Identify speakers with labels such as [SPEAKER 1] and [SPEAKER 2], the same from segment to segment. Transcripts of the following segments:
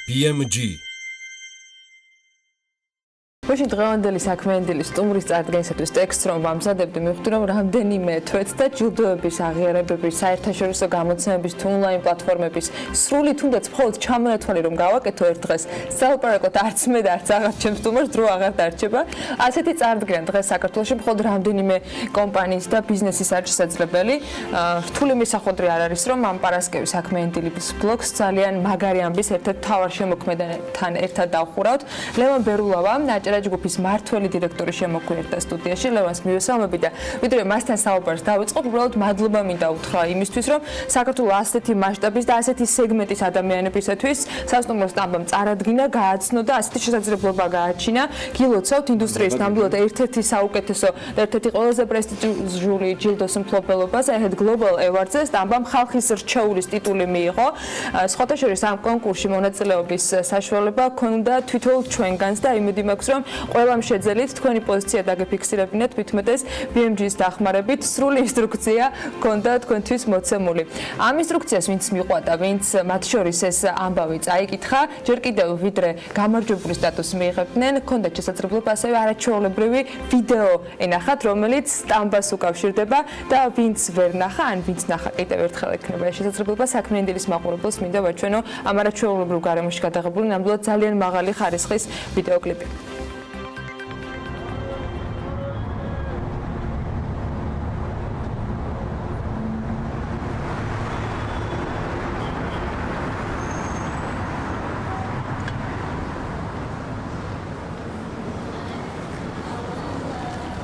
[SPEAKER 1] BMG
[SPEAKER 2] Ვაში დღევანდელი საქმეენდილი სტუმრის წარდგენისათვის ტექსტს რომ ვამზადებდი, მივხვდი რომ რამდენიმე თვეც და ჯილდოების აღიარებების, საერთაშორისო გამოცემების თუ ონლაინ პლატფორმების სრული თუნდაც მხოლოდ ჩამონათვალი რომ გავაკეთო ერთ დღეს, სალაპარაკოთ არც მე და არც აღარჩევ სტუმარს დრო აღარ დარჩება. ასეთი წარდგენა დღეს საქართველოში მხოლოდ რამდენიმე კომპანიის და ბიზნესის არის შესაძლებელი. რთული მისახვედრი არ არის რომ ამ პარასკევის საქმეენდილის ბლოგს ძალიან მაგარი ამბის ერთ-ერთ მთავარ შემოქმედთან ერთად დავხურავთ. ლევან ბერულავა, აჭარა ჯგუფის მმართველი დირექტორი შემოგვიერთდა სტუდიაში. ლევანს მივესალმები და ვიდრე მასთან საუბარს დავიწყოთ, უბრალოდ მადლობა მინდა უთხრა იმისთვის, რომ საქართველოს ასეთი მასშტაბის და ასეთი სეგმენტის ადამიანებისათვის სასტუმრო სტამბამ წარადგინა, გააცნო და ასეთი შესაძლებლობა გააჩინა. გილოცავთ ინდუსტრიის ნამდვილად ერთ-ერთი საუკეთესო და ერთ-ერთი ყველაზე პრესტიჟული ჯილდოს მფლობელობას, ერთ გლობალ ევარდზე სტამბამ ხალხის რჩეულის ტიტული მიიღო. სხვათა შორის ამ კონკურსში მონაწილეობის საშუალება ჰქონდა თვითონ ჩვენგანს და იმედი მაქვს, რომ ყველამ შეძელით თქვენი პოზიცია დაგეფიქსირებინეთ, მithumetes BMG-ის დახმარებით სრული ინსტრუქცია გქონდა თქვენთვის მოცემული. ამ ინსტრუქციას ვინც მიყვადა, ვინც მათ შორის ეს ამბავი წაიკითხა, ჯერ კიდევ ვიდრე გამარჯვებული სტატუსს მიიღებდნენ, ჰქონდათ შესაძლებლობა ასევე არაჩვეულებრივი ვიდეო ენახათ, რომელიც სტამბას უკავშირდება და ვინც ვერ ნახა, ან ვინც ნახა, კიდევ ერთხელ ექნება შესაძლებლობა საქმეენდილის მაყურებელს მინდა ვაჩვენო ამ არაჩვეულებრივ გარემოში გადაღებული ნამდვილად ძალიან მაღალი ხარისხის ვიდეოკლიპი.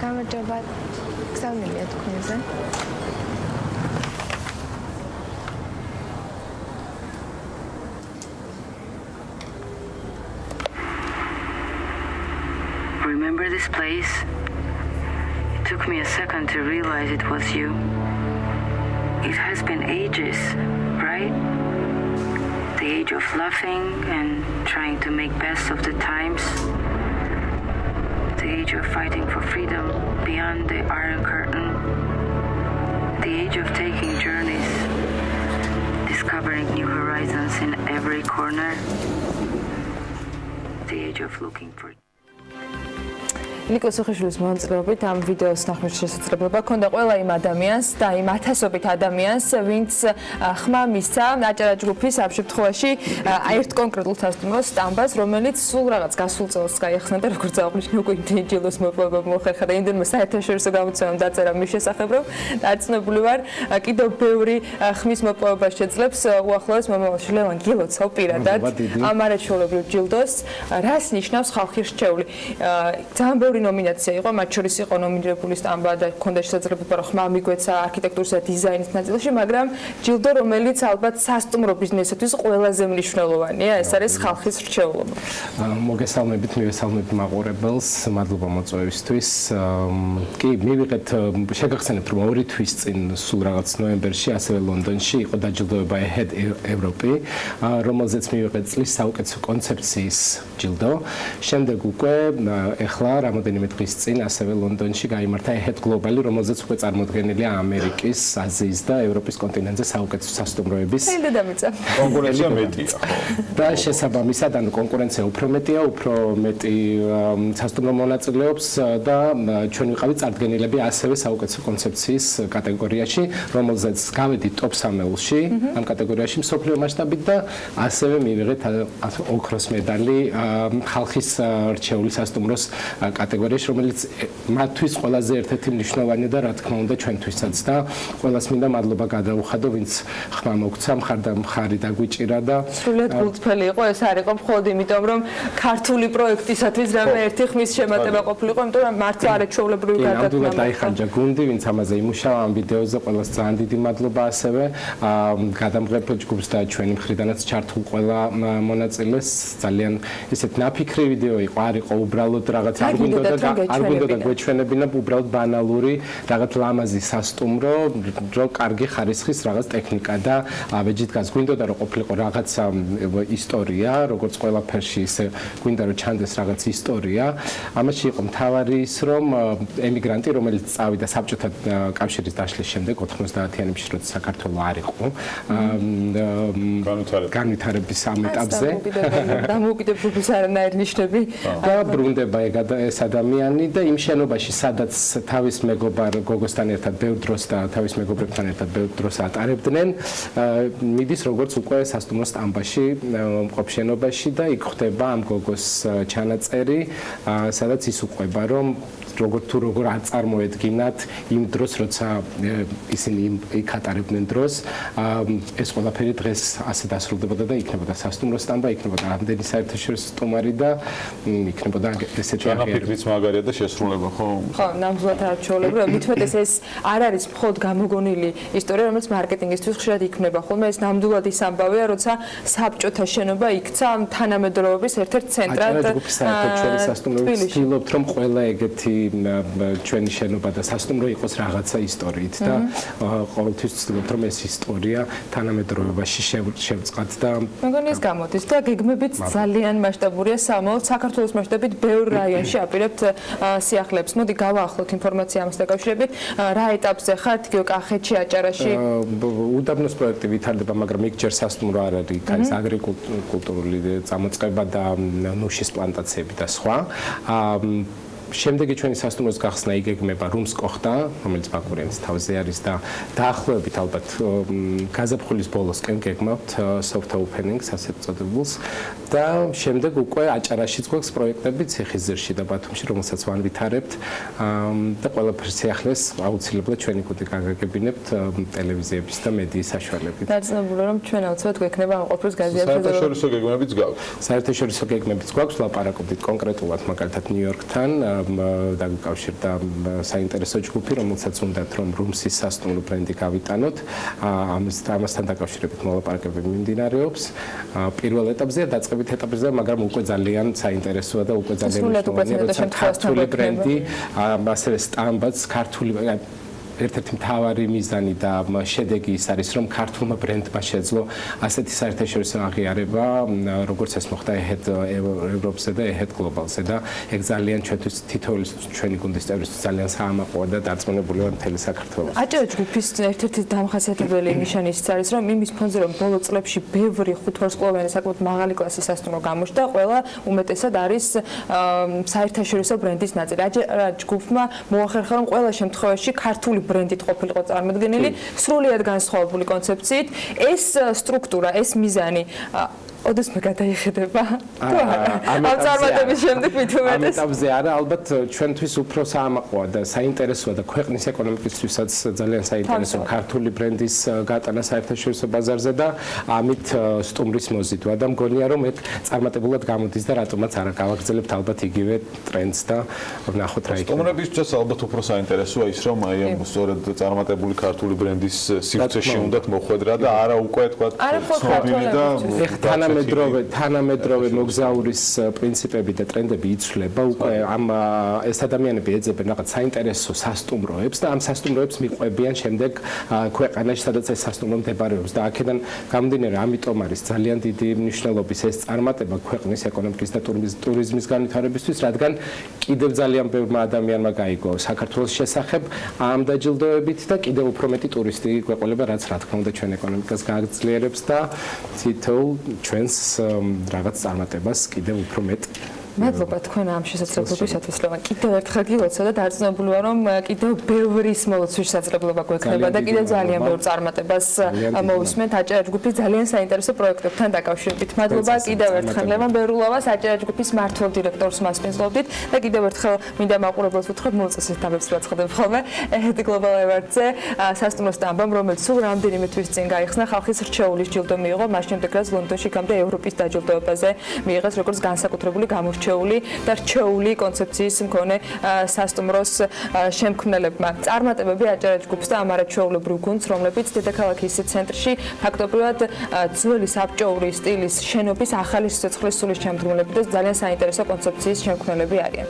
[SPEAKER 3] გამარჯობა გზავნილია თქვენზე.
[SPEAKER 4] Remember this place? It took me a second to realize it was you. It has been ages, right? The age of laughing and trying to make best of the times. The age of fighting for freedom beyond the Iron Curtain. The age of taking journeys, discovering new horizons in every corner. The age of looking for
[SPEAKER 2] ნიკოს უხეშვილის მონაწილეობით ამ ვიდეოს ნახვის შესაძლებლობა ჰქონდა ყველა იმ ადამიანს და იმ ათასობით ადამიანს, ვინც ხმა მისცა აჭარა ჯგუფის ამ შემთხვევაში ერთ კონკრეტულ სასტუმროს სტამბას, რომელიც სულ რაღაც გასულ წელს გაიხსნა და როგორც აღნიშნე უკვე იმდენი ჯილდოს მოპოვება მოხერხა და იმდენმა საერთაშორისო გამოცემამ დაწერა მის შესახებ, რომ დარწმუნებული ვარ, კიდევ ბევრი ხმის მოპოვება შეძლებს უახლოეს მომავალში. ლევან, გილოცავ პირადად ამ არაჩვეულებრივ ჯილდოს, რას ნიშნავს ხალხის რჩეული. ძალიან ნომინაცია იყო, მათ შორის იყო ნომინირებული სტამბა და ჰქონდა შესაძლებლობა რომ ხმა მიგვეცა არქიტექტურისა და დიზაინის ნაწილში, მაგრამ ჯილდო, რომელიც ალბათ სასტუმრო ბიზნესისთვის ყველაზე მნიშვნელოვანია, ეს არის ხალხის რჩეულობა.
[SPEAKER 5] მოგესალმებით, მივესალმებ მაყურებელს, მადლობა მოწვევისთვის. კი, მივიღეთ, შეგახსენებთ, რომ 2 თვის წინ სულ რაღაც ნოემბერში, ასევე ლონდონში იყო დაჯილდოება Ahead Europe, რომელზეც მივიღეთ წლის საუკეთესო კონცეფციის ჯილდო. შემდეგ უკვე ეხლა რამდენიმე დღის წინ ასევე ლონდონში გაიმართა Ahead Global, რომელზეც უკვე წარმოდგენილია ამერიკის, აზიის და ევროპის კონტინენტზე საუკეთესო სასტუმროების
[SPEAKER 6] კონკურენცია მეტია.
[SPEAKER 5] და შესაბამისად, ანუ კონკურენცია უფრო მეტია, უფრო მეტი სასტუმრო მონაწილეობს და ჩვენ ვიყავით წარდგენილები ასევე საუკეთესო კონცეფციის კატეგორიაში, რომელზეც გავედით top 3-ში ამ კატეგორიაში მსოფლიო მასშტაბით და ასევე მივიღეთ ოქროს მედალი ხალხის რჩეული სასტუმროს კატეგორიაში, რომელიც მათთვის ყველაზე ერთ-ერთი მნიშვნელოვანია და რა თქმა უნდა ჩვენთვისაც და ყველას მინდა მადლობა გადაუხადო, ვინც ხმა მოგცა, მხარი დაგვიჭირა და
[SPEAKER 2] სრულიად გულწრფელი იყო, ეს არ იყო მხოლოდ იმიტომ, რომ ქართული პროექტისათვის რამე ერთი ხმის შემატება ყოფილიყო, იმიტომ რომ მართლა არაჩვეულებრივი გარდაქმნა.
[SPEAKER 5] ნამდვილად დაიხანჯა გუნდი, ვინც ამაზე იმუშავა ამ ვიდეოზე, ყველას ძალიან დიდი მადლობა ასევე გადამღებ ჯგუფს და ჩვენი მხრიდანაც ჩართულ ყველა მონაწილეს. ძალიან ისეთ ნაფიქრი ვიდეო იყო, არ იყო უბრალოდ რაღაც არ გვინდოდა უნდა გვეჩვენებინა უბრალოდ ბანალური რაღაც ლამაზი სასტუმრო, რო კარგი ხარისხის რაღაც ტექნიკა და ავეჯით გას გვინდოდა რომ ყოფილიყო რაღაც ისტორია, როგორც ყველაფერში ისე გვინდა რომ ჩანდეს რაღაც ისტორია. ამაში იყო მთავარი ის რომ ემიგრანტი რომელიც წავიდა საბჭოთა კავშირის დაშლის შემდეგ 90-იანებში როცა საქართველო არ იყო განვითარების ამ ეტაპზე
[SPEAKER 2] დამოუკიდებლობის არანაირი ნიშნები
[SPEAKER 5] და ბრუნდება ეს ადამიანი და იმ შენობაში სადაც თავის მეგობარ გოგოსთან ერთად ბევრ დროს და თავის მეგობრებთან ერთად ბევრ დროს ატარებდნენ მიდის როგორც უკვე სასტუმრო სტამბაში მყოფ შენობაში და იქ ხდება ამ გოგოს ჩანაწერი სადაც ის უყვება რომ როგორ არ წარმოედგინათ იმ დროს როცა ისინი იქ ატარებდნენ დროს ეს ყველაფერი დღეს ასე დასრულდებოდა და იქნებოდა სასტუმრო სტამბა იქნებოდა ამდენი საერთაშორისო სტუმარი და იქნებოდა ესეთი
[SPEAKER 6] ფიქრიც მაგარია და შესრულება ხო
[SPEAKER 2] ნამდვილად არჩეულები რომ მithumetes ეს არ არის მხოლოდ გამოგონილი ისტორია რომელიც მარკეტინგისთვის ხშირად იქმნება ხოლმე ეს ნამდვილად ის ამბავია როცა საბჭოთა შენობა იქცა თანამედროვეობის ერთ-ერთ ცენტრად
[SPEAKER 5] ჯგუფი საერთაშორისო სასტუმროები ცდილობთ რომ ყველა ეგეთი ჩვენი შენობა და სასტუმრო იყოს რაღაცა ისტორიით და ყოველთვის ვცდილობთ რომ ეს ისტორია თანამედროვეობაში შევწყათ და
[SPEAKER 2] მეგონი ეს გამოდის და გეგმებით ძალიან მასშტაბურია სამაოდ საქართველოს მასშტაბით ბევრ რაიონში აპირებთ სიახლეებს. მოდი გავაახლოთ ინფორმაცია ამას დაკავშირებით. რა ეტაპზე ხართ? კახეთში, აჭარაში?
[SPEAKER 5] უდაბნოს პროექტი ვითარდება, მაგრამ იქ ჯერ სასტუმრო არ არის, იქ არის აგრიკულტურული წამოწყება და ნუშის პლანტაციები და სხვა. შემდეგი ჩვენი სასტუმროს გახსნა იგეგმება რუმს კოხტა, რომელიც ბაკურიანის თავზე არის და დაახლოებით ალბათ გაზაფხულის ბოლოსკენ გეგმავთ soft openings ასეთ წოდებულს და შემდეგ უკვე აჭარაშიც გვაქვს პროექტები ციხისძირში და ბათუმში, რომელსაც ვანვითარებთ და ყველაფერს ახლეს აუცილებლად ჩვენი კუდი გაგაგებინებთ ტელევიზიების და მედიის საშუალებით.
[SPEAKER 2] დაძინებული რომ ჩვენ აუცილებლად გვექნება ამ ყოფილს გაზიარება.
[SPEAKER 6] საერთაშორისო გეგმებიც გაქვს.
[SPEAKER 5] საერთაშორისო გეგმებიც გვაქვს, ვლაპარაკობთ კონკრეტულად მაგალითად ნიუ-იორკთან დაგუკავშირდა საინტერესო ჯგუფი, რომელსაც უნდათ რომ რუმსის სასტუმრო ბრენდი გავიტანოთ. ამასთან დაკავშირებით მოლაპარაკებები მიმდინარეობს. პირველ ეტაპზეა, დაწყებით ეტაპზეა, მაგრამ უკვე ძალიან საინტერესოა და უკვე ძალიან მნიშვნელოვანია, როცა ქართული ბრენდი, ასევე სტამბაც ქართული ერთ-ერთი მთავარი მიზანი და შედეგი ის არის, რომ ქართულმა ბრენდმა შეძლო ასეთი საერთაშორისო აღიარება, როგორც ეს მოხდა EHED ევროპზე და EHED გლობალზე და ეგ ძალიან ჩვენთვის თითოეული ჩვენი გუნდის წევრისთვის ძალიან საამაყოა და დარწმუნებული ვარ მთელი საქართველოს.
[SPEAKER 2] აჭარა ჯგუფის ერთ-ერთი დამახასიათებელი ნიშანი ის არის, რომ იმის ფონზე რომ ბოლო წლებში ბევრი ხუთვარსკვლავიანი საკმაოდ მაღალი კლასის სასტუმრო გამოჩნდა, ყველა უმეტესად არის საერთაშორისო ბრენდის ნაწილი. აჭარა ჯგუფმა მოახერხა რომ ყველა შემთხვევაში ქართული ბრენდით ყოფილიყო წარმოდგენილი, სრულიად განსხვავებული კონცეფციით. ეს სტრუქტურა, ეს მიზანი ოდესმე გადაიხედება? თუ არა? ამ წარმატების შემდეგ მithumetes.
[SPEAKER 5] ამ ეტაპზე არა, ალბათ ჩვენთვის უფრო საამაყოა და საინტერესოა და ქვეყნის ეკონომიკისთვისაც ძალიან საინტერესოა ქართული ბრენდის გატანა საერთაშორისო ბაზარზე და ამით სტუმრის მოზიდვა და მგონია რომ ეგ წარმატებულად გამოდის და რატომაც არა გავაგრძელებთ ალბათ იგივე ტრენდს და ვნახოთ რა იქნება.
[SPEAKER 6] სტუმრებისთვის ალბათ უფრო საინტერესოა ის რომ აი ამ სწორედ წარმატებული ქართული ბრენდის სივრცეში უნდათ მოხვედრა და არა უკვე თქვა ცნობილი და თანამედროვე მოგზაურის პრინციპები და ტრენდები იცვლება უკვე ამ ეს ადამიანები ეძებენ რაღაც საინტერესო სასტუმროებს და ამ სასტუმროებს მიყვებიან შემდეგ ქვეყანაში სადაც ეს სასტუმრო მდებარეობს და აქედან გამომდინარე ამიტომ არის ძალიან დიდი მნიშვნელობის ეს წარმატება ქვეყნის ეკონომიკის და ტურიზმის განვითარებისთვის რადგან კიდევ ძალიან ბევრმა ადამიანმა გაიგო საქართველოს შესახებ ამ დაჯილდოებით და კიდევ უფრო მეტი ტურისტი გვეყოლება რაც რა თქმა უნდა ჩვენ ეკონომიკას გააგრძელებს და თითოეულ ჩვენს რაღაც წარმატებას კიდევ უფრო მეტ
[SPEAKER 2] მადლობა თქვენ ამ შესაძლებლობისათვის, ლევან. კიდევ ერთხელ გილოცვა და დარწმუნებული ვარ, რომ კიდევ ბევრის მოლოცვის შესაძლებლობა გვექნება და კიდევ ძალიან ბევრ წარმატებას მოვისმენთ აჭარა ჯგუფის ძალიან საინტერესო პროექტებთან დაკავშირებით. მადლობა კიდევ ერთხელ ლევან ბერულავას, აჭარა ჯგუფის მმართველ დირექტორს მასპინძლობდით და კიდევ ერთხელ მინდა მაყურებელს ვუთხრობ, მოუწესეთ დაბებს ვაცხადებ ხოლმე EHED Global Award-ზე სასტუმრო სტამბამ, რომელიც სულ რამდენიმე თვის წინ გაიხსნა ხალხის რჩეულის ჯილდო მიიღო, მას შემდეგ რაც ლონდონში გამდა ევროპის დაჯილდოებაზე მიიღეს როგორც განსაკუთრებული რჩეული და რჩეული კონცეფციის მქონე სასტუმროს შემქმნელებმა. წარმატებები აჭარა ჯგუფს და ამ არაჩვეულებრივ გუნდს, რომლებიც დედაქალაქის ცენტრში ფაქტობრივად ძველი საბჭოური სტილის შენობის ახალი სიცოცხლის სულის შემდგომლები და ძალიან საინტერესო კონცეფციის შემქმნელები არიან.